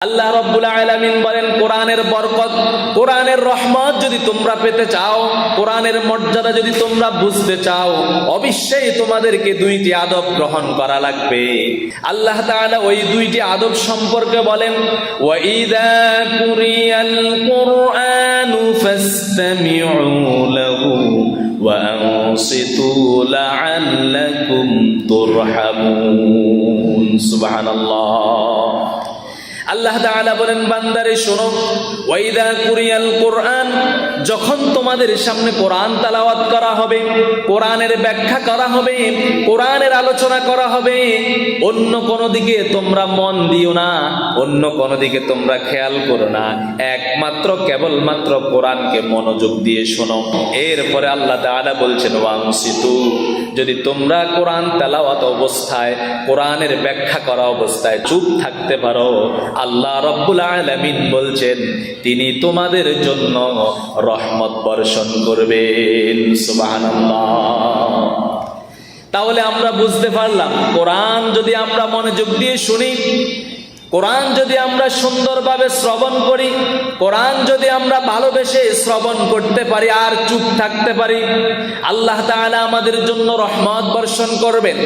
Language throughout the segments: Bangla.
আল্লাহ রাব্বুল আলামিন বলেন কোরআনের বরকত, কোরআনের রহমত যদি তোমরা পেতে চাও, কোরআনের মর্যাদা যদি তোমরা বুঝতে চাও, অবশ্যই তোমাদেরকে দুইটি আদব গ্রহণ করা লাগবে। আল্লাহ তাআলা ওই দুইটি আদব সম্পর্কে বলেন, ওয়া ইযা কুরিয়াল কুরআনু ফাসতামিউ লাহু ওয়া আনসিতু লাআল্লাকুম তুরহামুন। সুবহানাল্লাহ। আল্লাহ তাআলা বলেন, বান্দারে শোনো, ওয়াইদা কুরিয়াল কোরআন, যখন তোমাদের সামনে কোরআন তেলাওয়াত করা হবে, কোরআনের ব্যাখ্যা করা হবে, কোরআনের আলোচনা করা হবে, অন্য কোনো দিকে তোমরা মন দিও না, অন্য কোনো দিকে তোমরা খেয়াল করো না, একমাত্র কেবলমাত্র কোরআনকে মনোযোগ দিয়ে শোনো। এরপরে আল্লাহ তাআলা বলছেন, ওয়ানসিতু, যদি তোমরা কোরআন তেলাওয়াত অবস্থায়, কোরআনের ব্যাখ্যা করা অবস্থায় চুপ থাকতে পারো, আল্লাহ রাব্বুল আলামিন বলছেন তিনি তোমাদের জন্য রহমত বর্ষণ করবেন। সুবহানাল্লাহ। তাহলে আমরা বুঝতে পারলাম, কোরআন যদি আমরা মনোযোগ দিয়ে শুনি, কোরআন যদি আমরা সুন্দরভাবে শ্রবণ করি, কোরআন যদি আমরা ভালোবেসে শ্রবণ করতে পারি আর চুপ থাকতে পারি, আল্লাহ তাআলা আমাদের জন্য রহমত বর্ষণ করবেন।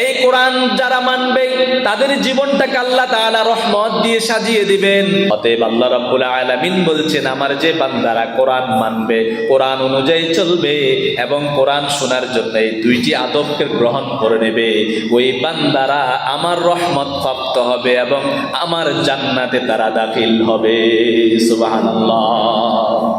এই কোরআন যারা মানবে তাদের জীবনটাকে আল্লাহ তাআলা রহমত দিয়ে সাজিয়ে দিবেন। অতএব আল্লাহ রাব্বুল আলামিন বলছেন, আমার যে বান্দারা কোরআন মানবে, কোরআন অনুযায়ী চলবে এবং কোরআন শোনার জন্য এই দুইটি আদবকে গ্রহণ করে নেবে, ওই বান্দারা আমার রহমত প্রাপ্ত হবে এবং আমার জান্নাতে তারা দাখিল হবে। সুবহানাল্লাহ।